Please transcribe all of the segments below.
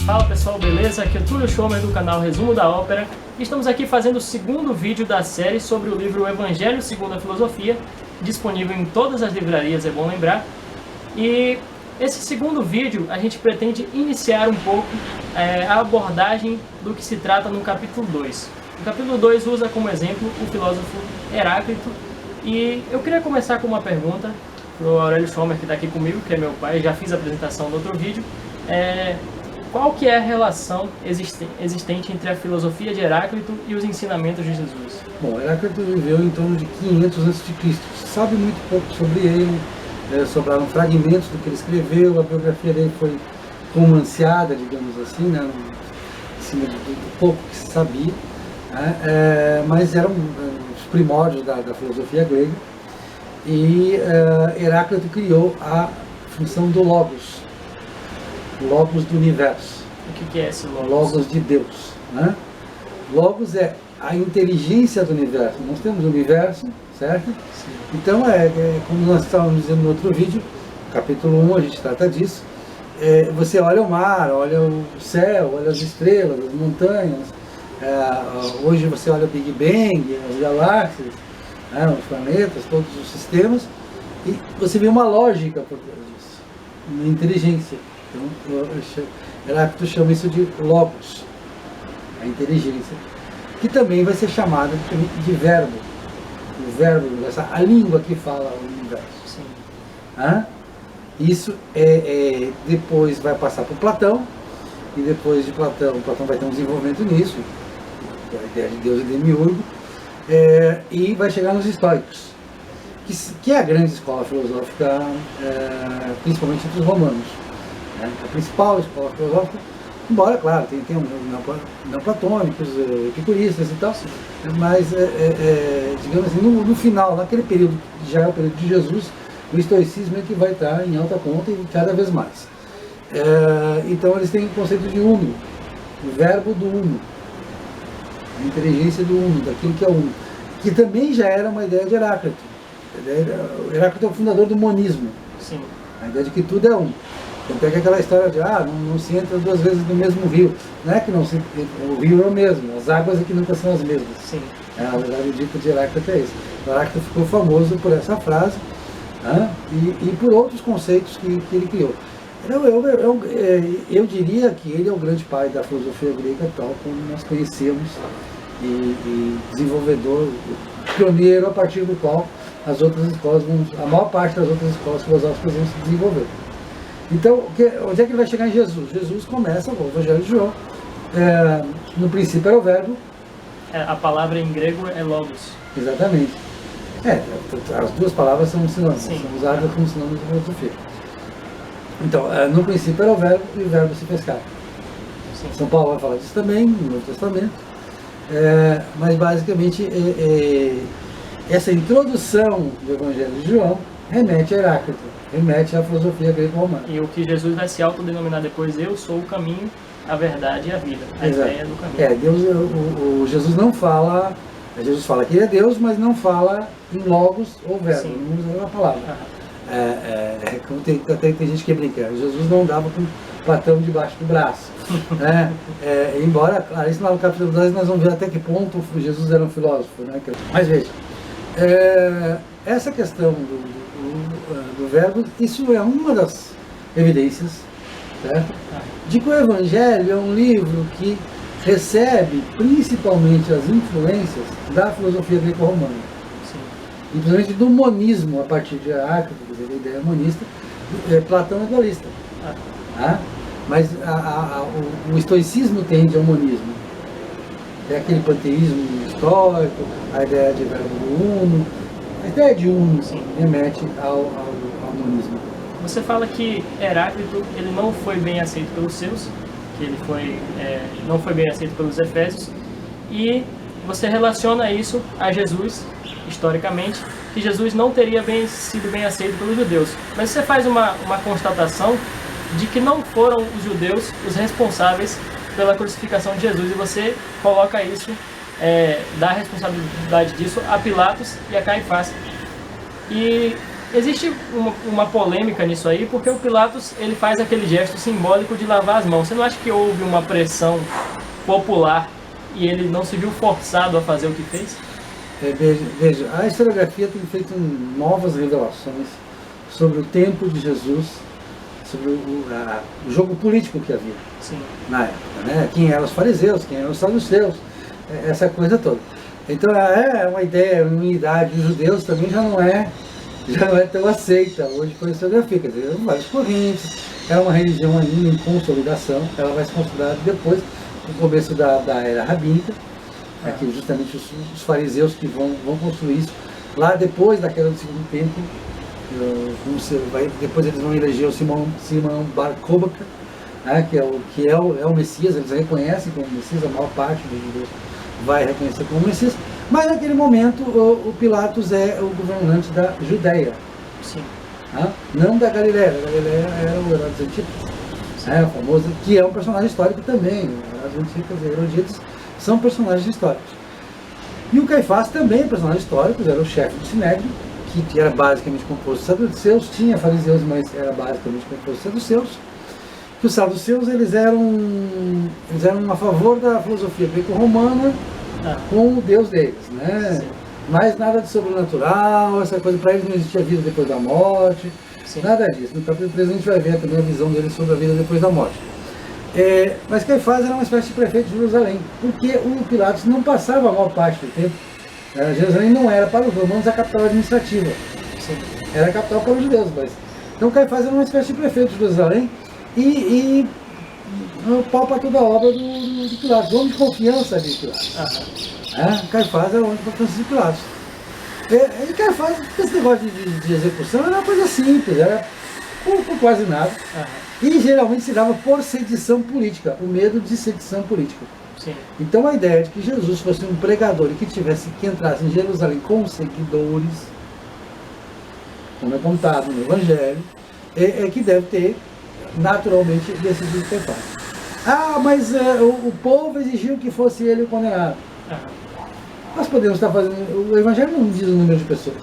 Fala pessoal, beleza? Aqui é o Túlio Schomer do canal Resumo da Ópera. Estamos aqui fazendo o segundo vídeo da série sobre o livro O Evangelho segundo a Filosofia, disponível em todas as livrarias, é bom lembrar. E esse segundo vídeo a gente pretende iniciar um pouco a abordagem do que se trata no capítulo 2. O capítulo 2 usa como exemplo o filósofo Heráclito, e eu queria começar com uma pergunta para o Aurélio Schomer, que está aqui comigo, que é meu pai, já fiz a apresentação no outro vídeo. Qual que é a relação existente entre a filosofia de Heráclito e os ensinamentos de Jesus? Bom, Heráclito viveu em torno de 500 a.C. Se sabe muito pouco sobre ele, sobraram fragmentos do que ele escreveu, a biografia dele foi romanceada, digamos assim, né, em cima do pouco que se sabia, né, mas eram os primórdios da filosofia grega, e Heráclito criou a função do Logos. Logos do universo. O que é esse Logos? Logos de Deus, né? Logos é a inteligência do universo. Nós temos o universo, certo? Sim. Então, como nós estávamos dizendo no outro vídeo, capítulo 1, a gente trata disso. Você olha o mar, olha o céu, olha as estrelas, as montanhas. Hoje você olha o Big Bang, as galáxias, os planetas, todos os sistemas, e você vê uma lógica por trás disso, uma inteligência. Então, Heráclito chama isso de Logos, a inteligência, que também vai ser chamada de verbo, o verbo, a língua que fala o universo. Sim. Isso depois vai passar para Platão, e depois de Platão vai ter um desenvolvimento nisso, a ideia de Deus e demiurgo, e vai chegar nos estoicos, que é a grande escola filosófica, principalmente entre os romanos. A principal escola filosófica, embora, claro, tem neoplatônicos, epicuristas e tal, mas, digamos assim, no final, naquele período, que já é o período de Jesus, o estoicismo é que vai estar em alta conta e cada vez mais. Então eles têm o conceito de uno, o verbo do uno, a inteligência do uno, daquilo que é uno, que também já era uma ideia de Heráclito. Heráclito é o fundador do monismo. Sim. A ideia de que tudo é um. Então pega aquela história de, não se entra duas vezes no mesmo rio. Não é que não se, o rio é o mesmo, as águas é que nunca são as mesmas. Sim. Na verdade, o dito de Heráclito é esse. O Heráclito ficou famoso por essa frase, e por outros conceitos que ele criou. Eu diria que ele é o grande pai da filosofia grega, tal como nós conhecemos, e desenvolvedor, pioneiro, a partir do qual as outras escolas a maior parte das outras escolas filosóficas vão se desenvolver. Então, onde é que ele vai chegar em Jesus? Jesus começa o Evangelho de João. No princípio era o verbo. A palavra em grego é Logos. Exatamente. As duas palavras são sinônimos, Sim. são usadas como sinônimos da filosofia. Então, no princípio era o verbo, e o verbo se fez carne. Sim. São Paulo vai falar disso também, no Novo Testamento. Mas, basicamente, essa introdução do Evangelho de João remete a Heráclito, remete à filosofia greco-romana. E o que Jesus vai se autodenominar depois, eu sou o caminho, a verdade e a vida. A Exato. ideia do caminho. Jesus não fala, Jesus fala que ele é Deus, mas não fala em logos ou verbo, Sim. não usa a palavra. Como até tem gente que brinca, Jesus não dava com Platão debaixo do braço. Embora, claro, isso lá no capítulo 2 nós vamos ver até que ponto Jesus era um filósofo. Mas veja, essa questão do verbo, isso é uma das evidências, certo? De que o Evangelho é um livro que recebe principalmente as influências da filosofia greco-romana, e principalmente do monismo, a partir de Heráclito, da ideia monista. Platão é dualista, mas o estoicismo tende ao monismo. É aquele panteísmo estoico, a ideia de verbo do uno. A ideia de uno remete ao monismo. Você fala que Heráclito ele não foi bem aceito pelos seus, que ele não foi bem aceito pelos efésios, e você relaciona isso a Jesus, historicamente, que Jesus não teria sido bem aceito pelos judeus. Mas você faz uma constatação de que não foram os judeus os responsáveis pela crucificação de Jesus, e você coloca isso, dá a responsabilidade disso a Pilatos e a Caifás. E Existe uma polêmica nisso aí, porque o Pilatos ele faz aquele gesto simbólico de lavar as mãos. Você não acha que houve uma pressão popular e ele não se viu forçado a fazer o que fez? Veja, a historiografia tem feito novas revelações sobre o tempo de Jesus, sobre o jogo político que havia. Sim. Na época, né? Quem eram os fariseus, quem eram os saduceus, essa coisa toda. Então é uma ideia, uma unidade dos judeus também já não é tão aceita hoje pela historiografia, quer dizer, várias correntes, é uma religião ainda em consolidação, ela vai se consolidar depois, no começo da era rabínica, que justamente os fariseus que vão construir isso, lá depois da queda do segundo templo, depois eles vão eleger o Simão Bar Kokhba, que é o Messias, eles reconhecem como Messias, a maior parte dos judeus vai reconhecer como Messias, mas naquele momento o Pilatos é o governante da Judéia. Sim. Não da Galileia. A Galileia era o Herodes Antipas, o famoso, que é um personagem histórico também. Herodes Antipas e Herodíades são personagens históricos. E o Caifás também é personagem histórico, era o chefe do Sinédrio, que era basicamente composto de saduceus, tinha fariseus, mas era basicamente composto de saduceus. Que os saduceus eles eram a favor da filosofia greco-romana com o Deus deles, né? Sim. Mas nada de sobrenatural, essa coisa, para eles não existia vida depois da morte, sim, nada disso. No capítulo 3 a gente vai ver também a visão deles sobre a vida depois da morte. Mas Caifás era uma espécie de prefeito de Jerusalém, porque o Pilatos não passava a maior parte do tempo. Jerusalém não era para os romanos a capital administrativa, sim, era a capital para os judeus. Então Caifás era uma espécie de prefeito de Jerusalém e pau para toda a obra do Pilatos, o homem de confiança de Pilatos. Caifás era o homem de confiança de Pilatos. E Caifás, esse negócio de execução era uma coisa simples, era por quase nada. E geralmente se dava por sedição política, o medo de sedição política. Sim. Então a ideia de que Jesus fosse um pregador e que entrasse em Jerusalém com seguidores, como é contado no Evangelho, é que deve ter naturalmente decidido Caifás. Mas o povo exigiu que fosse ele o condenado. Nós podemos estar fazendo, o Evangelho não diz o número de pessoas.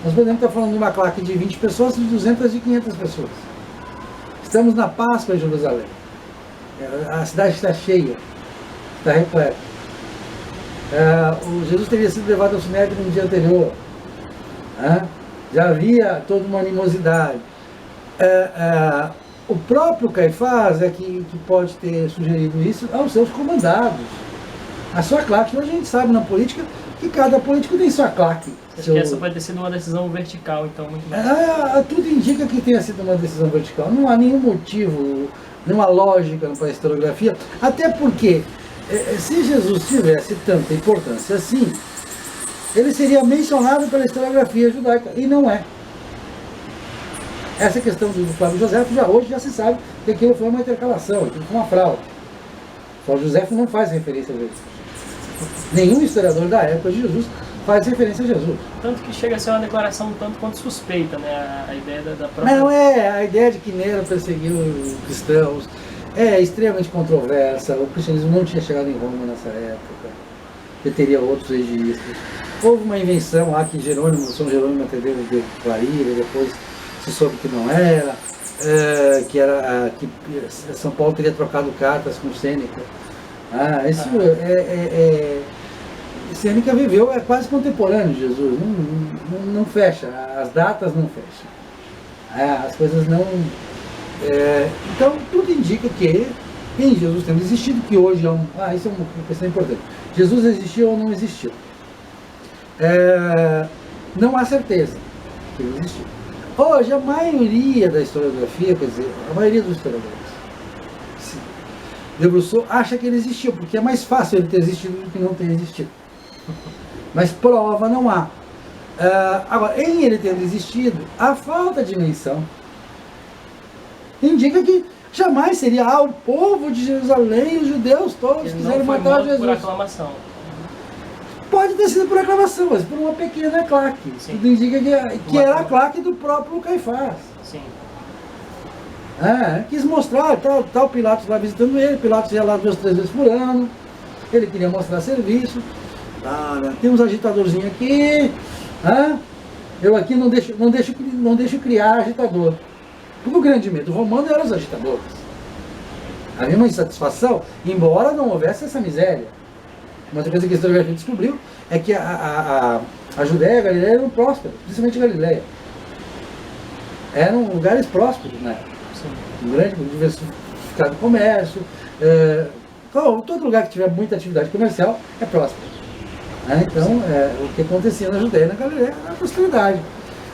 Nós podemos estar falando de uma claque de 20 pessoas, de 200, de 500 pessoas. Estamos na Páscoa em Jerusalém. A cidade está cheia, está repleta. Jesus teria sido levado ao Sinédrio no dia anterior. Já havia toda uma animosidade. O próprio Caifás é que pode ter sugerido isso aos seus comandados, a sua claque. Hoje a gente sabe na política que cada político tem sua claque. Acho que essa vai ter sido uma decisão vertical, então, muito mais. Tudo indica que tenha sido uma decisão vertical. Não há nenhum motivo, nenhuma lógica para a historiografia, até porque se Jesus tivesse tanta importância assim, ele seria mencionado pela historiografia judaica, e não é. Essa questão do Flávio Josefo, hoje já se sabe que aquilo foi uma intercalação, aquilo foi uma fraude. Flávio Josefo não faz referência a Jesus. Nenhum historiador da época de Jesus faz referência a Jesus. Tanto que chega a ser uma declaração um tanto quanto suspeita, né? A ideia da própria... Não, a ideia de que Nero perseguiu cristãos é extremamente controversa. O cristianismo não tinha chegado em Roma nessa época. Ele teria outros registres. Houve uma invenção lá que São Jerônimo atendeu de Claríria, depois se soube que não era, que São Paulo teria trocado cartas com Sêneca. Sêneca viveu, é quase contemporâneo de Jesus, não fecha, as datas não fecham, as coisas não... então tudo indica que em Jesus tendo existido, que hoje isso é uma questão importante, Jesus existiu ou não existiu? Não há certeza que ele existiu. Hoje a maioria da historiografia, quer dizer, a maioria dos historiadores debruçou, acha que ele existiu, porque é mais fácil ele ter existido do que não ter existido. Mas prova não há. Agora, em ele tendo existido, a falta de menção indica que jamais seria o povo de Jerusalém, os judeus todos quiseram matar Jesus. Por aclamação. Pode ter sido por aclamação, mas por uma pequena claque. Sim. Tudo indica que era a claque do próprio Caifás. Sim. Quis mostrar, tal Pilatos lá visitando ele, Pilatos ia lá 2, 3 vezes por ano, ele queria mostrar serviço, tem uns agitadorzinhos aqui, Eu aqui não deixo criar agitador. Porque o grande medo romano eram os agitadores. Havia uma insatisfação, embora não houvesse essa miséria. Uma outra coisa que a historiografia descobriu é que a Judéia e a Galileia eram prósperas, principalmente a Galileia. Eram lugares prósperos, né? Um grande diversificado comércio. Todo lugar que tiver muita atividade comercial é próspero. Então, o que acontecia na Judéia e na Galileia era a prosperidade.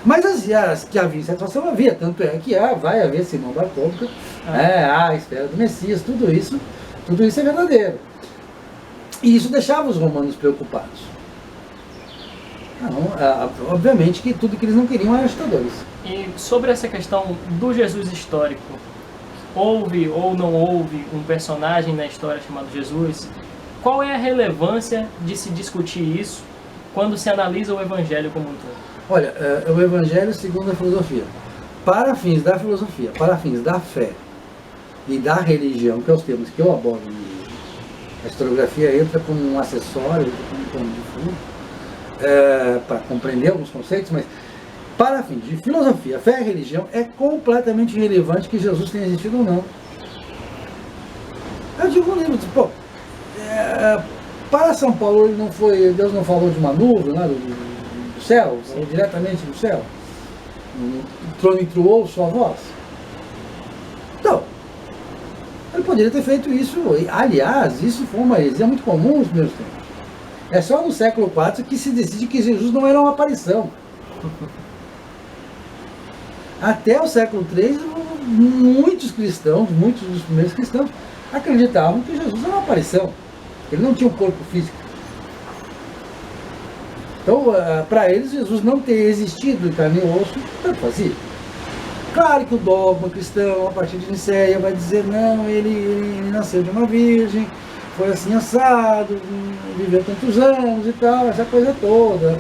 Mas as que havia insatisfação havia, tanto é que vai haver Simão Bartômico, a espera do Messias, tudo isso é verdadeiro. E isso deixava os romanos preocupados. Obviamente que tudo que eles não queriam eram agitadores. E sobre essa questão do Jesus histórico, houve ou não houve um personagem na história chamado Jesus? Qual é a relevância de se discutir isso quando se analisa o Evangelho como um todo? Olha, o Evangelho segundo a filosofia. Para fins da filosofia, para fins da fé e da religião, que é os termos que eu abordo no livro, a historiografia entra como um acessório, entra como um pano de fundo, para compreender alguns conceitos, mas para fins de filosofia, fé e religião, é completamente irrelevante que Jesus tenha existido ou não. Eu digo no livro, para São Paulo Deus não falou de uma nuvem lá do céu, diretamente do céu, o trono entrou sua voz. Então, ele poderia ter feito isso. Aliás, isso foi uma heresia muito comum nos primeiros tempos. É só no século IV que se decide que Jesus não era uma aparição. Até o século III, muitos dos primeiros cristãos, acreditavam que Jesus era uma aparição. Ele não tinha um corpo físico. Então, para eles, Jesus não ter existido em carne e osso, tanto fazia. Claro que o dogma cristão, a partir de Nicéia, vai dizer, não, ele nasceu de uma virgem, foi assim assado, viveu tantos anos e tal, essa coisa toda.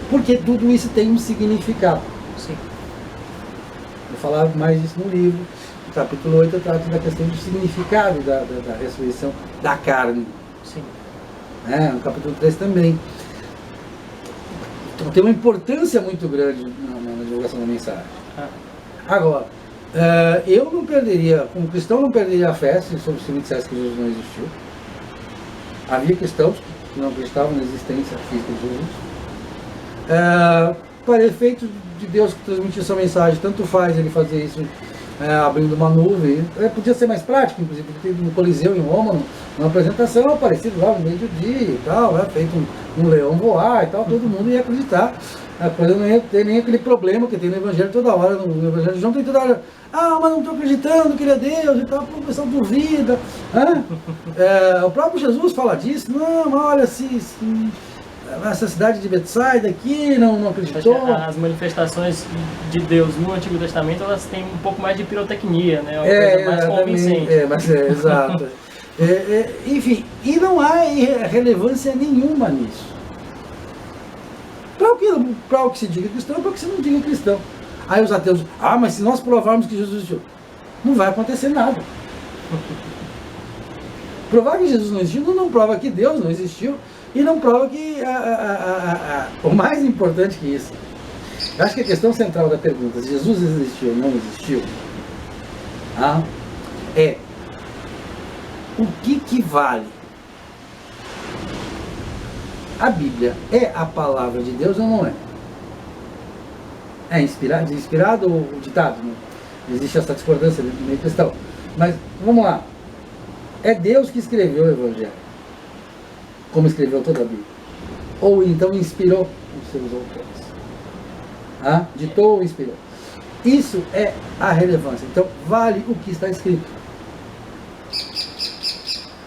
Porque tudo isso tem um significado. Sim. Vou falar mais disso no livro. No capítulo 8 eu trato da questão do significado da ressurreição da carne. Sim. No capítulo 3 também. Então tem uma importância muito grande na divulgação da mensagem. Agora, eu não perderia, como cristão, não perderia a fé se me dissesse que Jesus não existiu. Havia cristãos que não acreditavam na existência física de Jesus. Para efeito de Deus que transmitir sua mensagem, tanto faz ele fazer isso abrindo uma nuvem. Podia ser mais prático, inclusive, porque no Coliseu em Roma, numa apresentação, aparecido lá no meio do dia e tal, feito um leão voar e tal, todo mundo ia acreditar. A coisa não ia ter nem aquele problema que tem no Evangelho toda hora. No Evangelho de João tem toda hora, mas não estou acreditando que ele é Deus e tal, o pessoal duvida. O próprio Jesus fala disso, não, olha, se essa cidade de Betsaida aqui não acreditou. As manifestações de Deus no Antigo Testamento, elas têm um pouco mais de pirotecnia, né? Uma coisa mais convincente. Exato. Enfim, e não há relevância nenhuma nisso. Para o que se diga cristão, para o que se não diga cristão. Aí os ateus, mas se nós provarmos que Jesus existiu, não vai acontecer nada. Provar que Jesus não existiu não prova que Deus não existiu e não prova que o mais importante que isso. Eu acho que a questão central da pergunta, se Jesus existiu ou não existiu, é o que vale? A Bíblia é a palavra de Deus ou não é? É inspirado ou ditado? Não? Existe essa discordância dentro do meio cristão. Mas, vamos lá. É Deus que escreveu o Evangelho, como escreveu toda a Bíblia. Ou então inspirou os seus autores. Ditou ou inspirou. Isso é a relevância. Então, vale o que está escrito.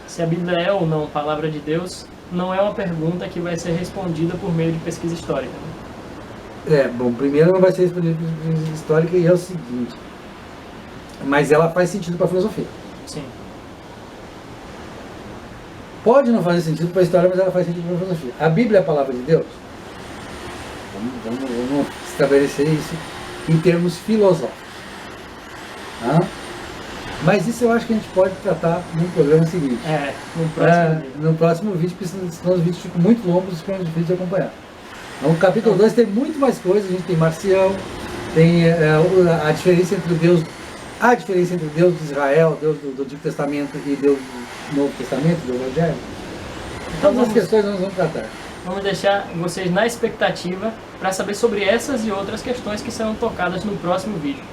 Se a Bíblia é ou não palavra de Deus, não é uma pergunta que vai ser respondida por meio de pesquisa histórica. Né? Bom, primeiro não vai ser respondida por pesquisa histórica e é o seguinte. Mas ela faz sentido para a filosofia. Sim. Pode não fazer sentido para a história, mas ela faz sentido para a filosofia. A Bíblia é a palavra de Deus? Vamos estabelecer isso em termos filosóficos. Mas isso eu acho que a gente pode tratar no programa seguinte. No próximo vídeo. No próximo vídeo, porque senão os vídeos ficam muito longos e ficam difíceis de acompanhar. Então, o capítulo 2 tem muito mais coisas, a gente tem Marcião, tem a diferença entre Deus, a diferença entre Deus de Israel, Deus do Antigo Testamento e Deus do Novo Testamento, do Evangelho. Então Todas as questões nós vamos tratar. Vamos deixar vocês na expectativa para saber sobre essas e outras questões que serão tocadas no próximo vídeo.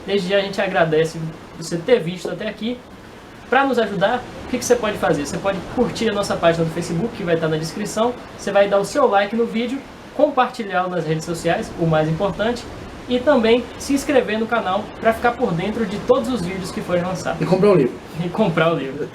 Desde já a gente agradece você ter visto até aqui. Para nos ajudar, o que você pode fazer? Você pode curtir a nossa página do Facebook, que vai estar na descrição. Você vai dar o seu like no vídeo, compartilhá-lo nas redes sociais, o mais importante, e também se inscrever no canal para ficar por dentro de todos os vídeos que forem lançados. E comprar o livro. E comprar o livro.